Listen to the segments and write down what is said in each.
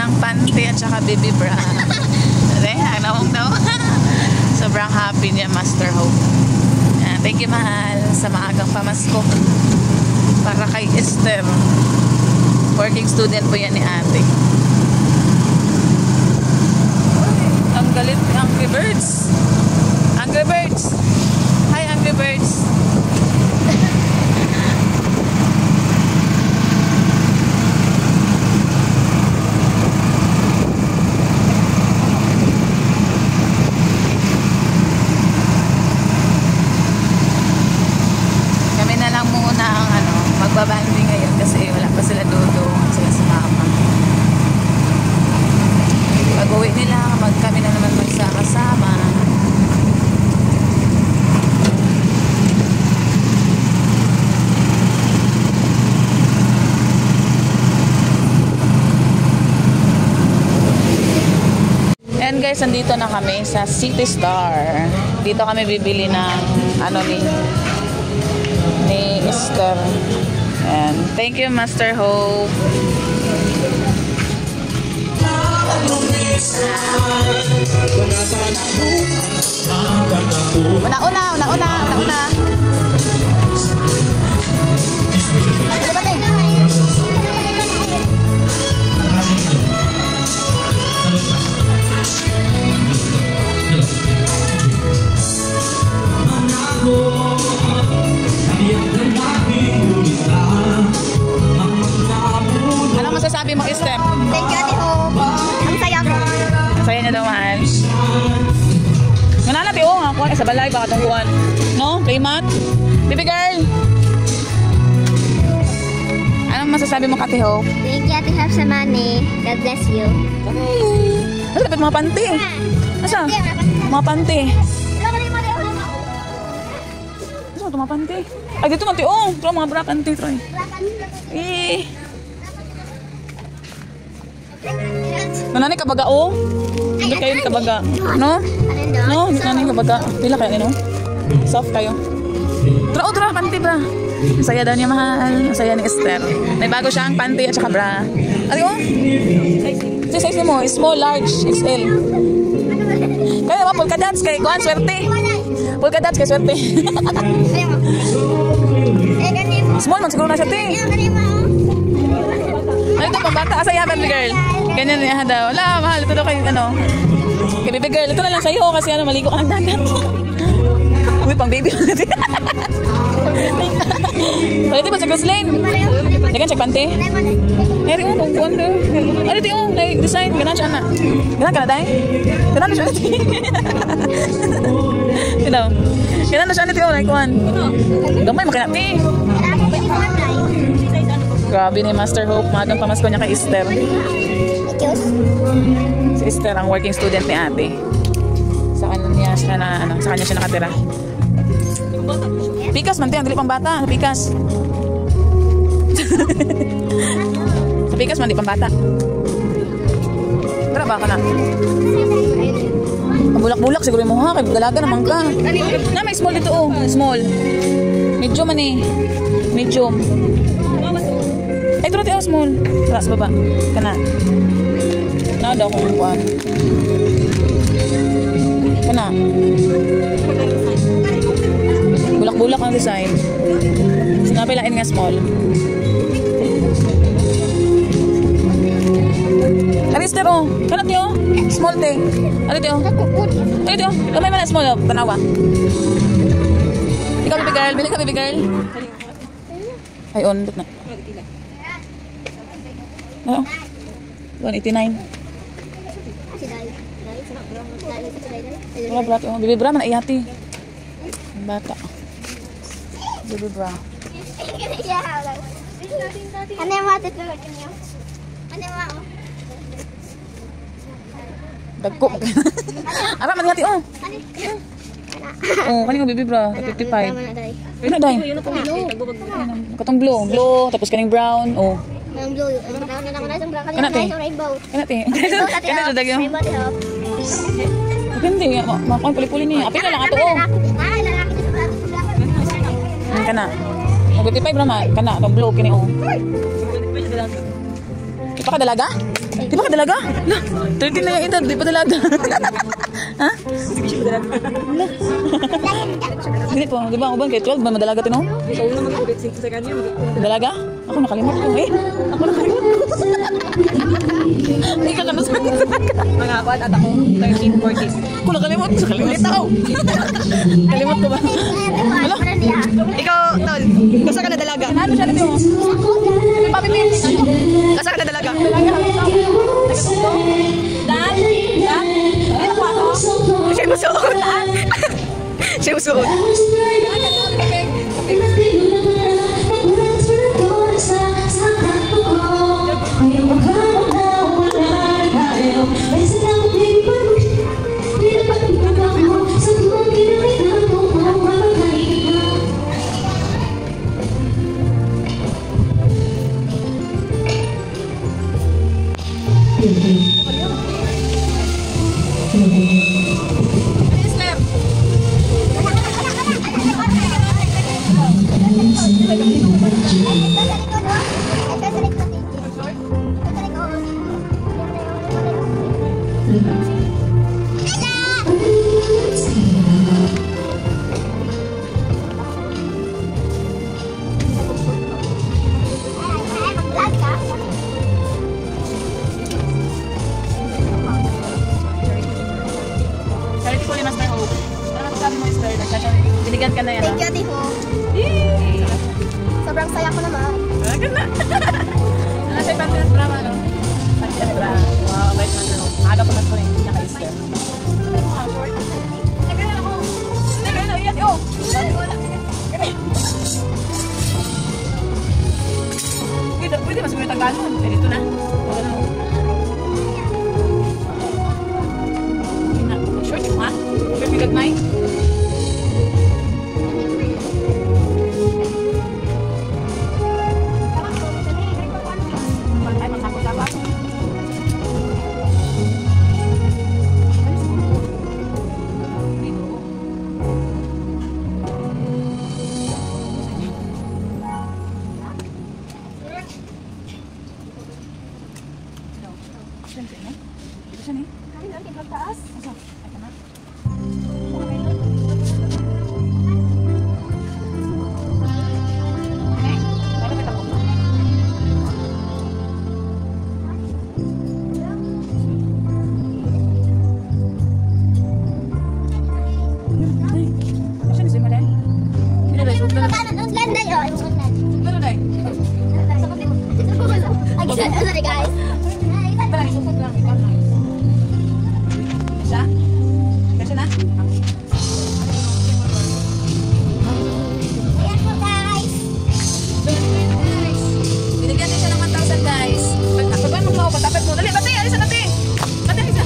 ng panty at saka baby bra. Sobrang happy niya, Master Hope. Thank you, mahal, sa maagang pamasko para kay Esther. Working student po yan ni ate. Ang galit ni Angry Birds. Angry Birds. Hi, Angry Birds. Magbabanding ngayon kasi wala pa sila dodo, sila sa mama. Pag-uwi nila, kami na naman magsakasama. And guys, nandito na kami sa City Star. Dito kami bibili ng ni Esther. And thank you, Master Hope. Una. Anong masasabi mo, Esther? Thank you, Ate Hope. Ang saya ko. Ang saya niya daw, mahal. Mananap yung ako sa balay, baka tahuan. No? Playmat? Baby girl! Anong masasabi mo, Ate Hope? Thank you, Ate Hope, sa money. God bless you. Asa dapat mga panty? Asa? Mga panty. Asa ito mga panty? Ay, dito mga tiong. Ito mga bra panty, Troy. Nanay kabaga o? Hindi kayo ni kabaga. No? No? Hindi nanay kabaga. Pila kayo no? Soft kayo. Tra, panty bra. Ang saya daw niya, mahal. Ang saya ni Esther. May bago siyang panty at saka bra. Ate o? Size mo, small, large, XL. Kaya naman, polka dots kay Kuhan, swerte. Polka dots kay swerte. Small man, siguro na siya, te. Ano ito, pambata? Asaya, baby girl. Ganyan niya daw. Wala, mahal. Ito daw kay, kay baby girl. Ito na lang sa'yo kasi maligo ka ng dagat. Uy, pang baby. Pwede ba sa cruise lane? Dagan check pante. Eri mo kung kuwan doon. Ano ito yung design? Ganan siya na. Ganan ka na tayo? Ganan na siya na tayo. Ganan na siya na tayo. Kuwan. Gamay makinati. Grabe ni Master Hope. Magang pamasko niya kay Esther. Si Esther ang working student ni ate. Sa kanya siya nakatira. Pikas man tayo, dili pang bata. Pikas. Sa Pikas man, di pang bata. Tara ba ka na? Bulak-bulak siguro mo ha, kay dalaga naman ka. Na may small dito oh, small. Medium man eh. Medium. Ay, ito natin oh, small. Tara sa baba. Kana. Nada akong kuwan. Kana. Bulak-bulak ang design. Sinapilain nga small. Arister oh. Kanat niyo? Small te. Ano tiyo? Ano tiyo? Kamay man na small oh. Tanawa. Ikaw baby girl. Bili ka baby girl. Ay on. Dut na. Oo. 189. Wala brat oh. Baby bra man ay hati. Bata. Baby bra. Ano yung matit na niyo? Ano yung mao? Dagko. Ara man hati oh. Oh, kaning baby bra, 55. Ano dai? Katong blue, tapos kaning brown. Oh. Ang blue, ang brown na naman isang brown kanina Kanate. isang rainbow. Kanate. Kanate dagyo. Rainbow di hop. Depende, makuha puli-puli niya. Apil na lang ato oh. Ay, lalaki sa Kana. Mag-55 naman. Kana, itong blue kini oh. Di pa ka dalaga? Di pa ka dalaga? 13 na yung edad, di pa dalaga. Ha? Hindi po, di ba? Uban kay 12 ba madalaga tino? Dalaga? Ako nakalimot ko. Ako nakalimot ko. Hindi ka kanasakit sa dalaga. Mga kwan at ako, 13, 14. Ako nakalimot ko. Kalimot ako. Kalimot ko ba? Ano? Ikaw, Tol, kasa ka na dalaga? Ano siya nito? Papipin. Kasa ka na dalaga? Dan? Dan? Ito pa ako? Siya mo suot. Siya mo suot. Charity ko ni Master Hope. Ano masasabi mo, Esther? Binigyan ka na yan, Thank you, Ate Ho. Sobrang saya ko naman. Ganda. Ano siya, Pantinas Brahma, no? Pantinas Brahma. Wow, bait Master Hope. Maaga pa mas ko rin. Niya ka-Esther. Nagano ako. Nagano, yan. Oh! Pwede mas may Tagalog. Pwede ito na. Short yung ha? Short yung gagmay? Ay, masakot-sakot. Sorry guys. Kasi na? Ayan po guys. Binigyan din siya ng 1,000 guys. Pagpapaan mo ko, patapad mo. Dali, bati, alisa bati. Bati, alisa.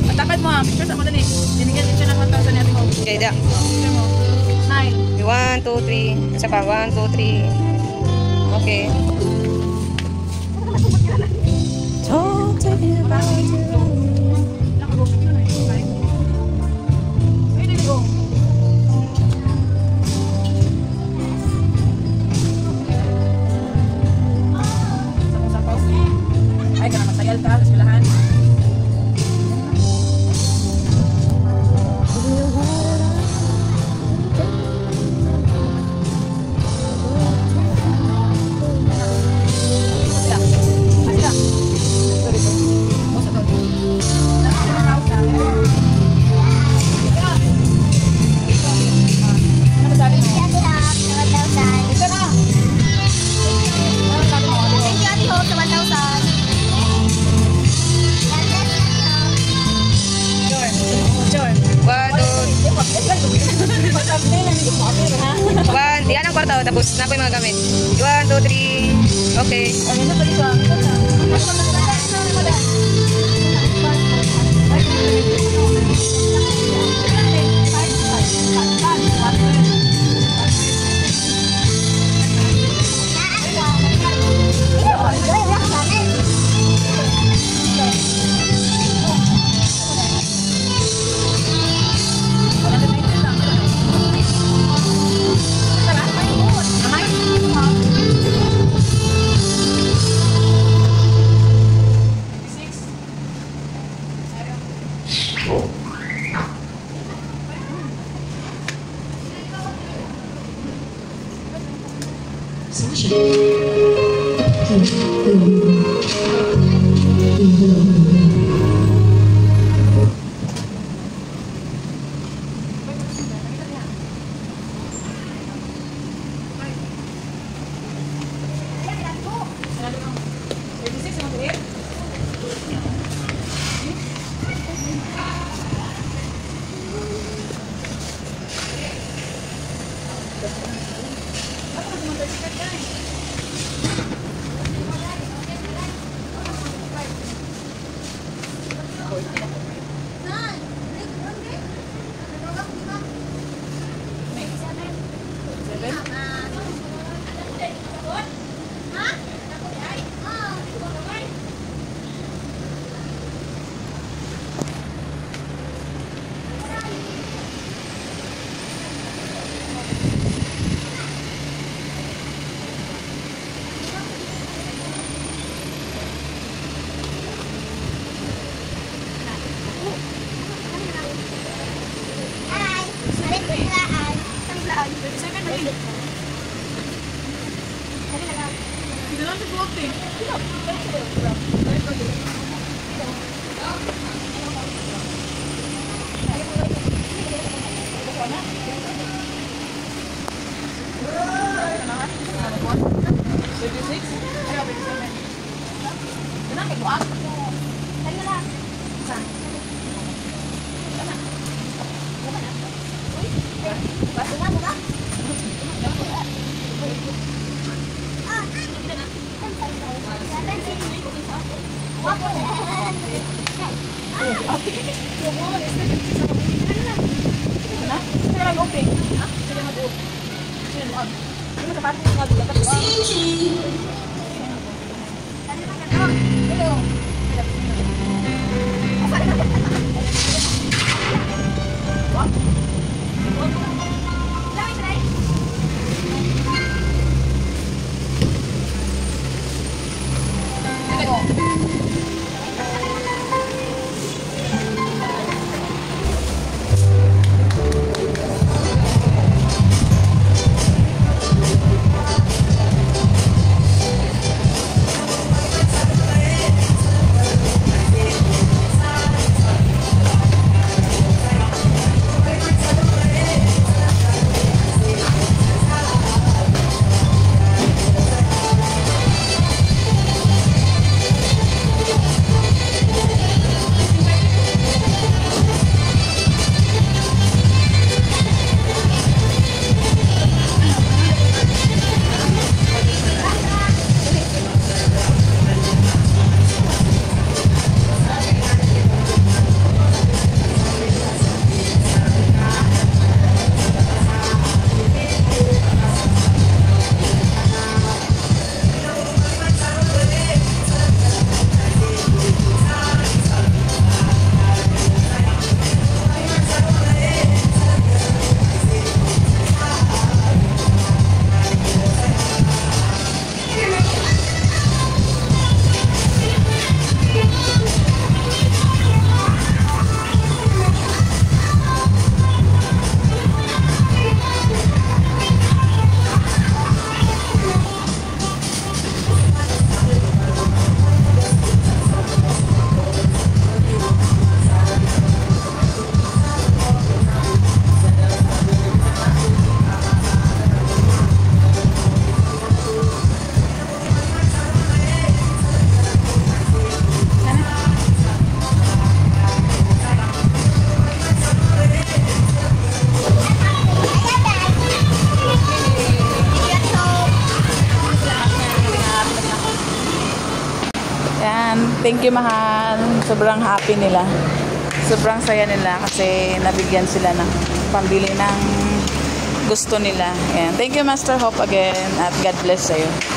Patapad mo ha, picture sa mo dali. Binigyan din siya ng 1,000 natin mo. Okay, da. Picture mo. Smile. 1, 2, 3. Isa pa, 1, 2, 3. Okay. Don't take it back. Ay, ka na masayal ka, kasilahan. Yan ang kwarto, tapos na po yung mga gamit. 1, 2, 3. Okay. Ayun na, tuloy siya. Thank you, mahal. Sobrang happy nila. Sobrang saya nila kasi nabigyan sila ng pambili ng gusto nila. Ayan. Thank you, Master Hope, again. At God bless sa'yo.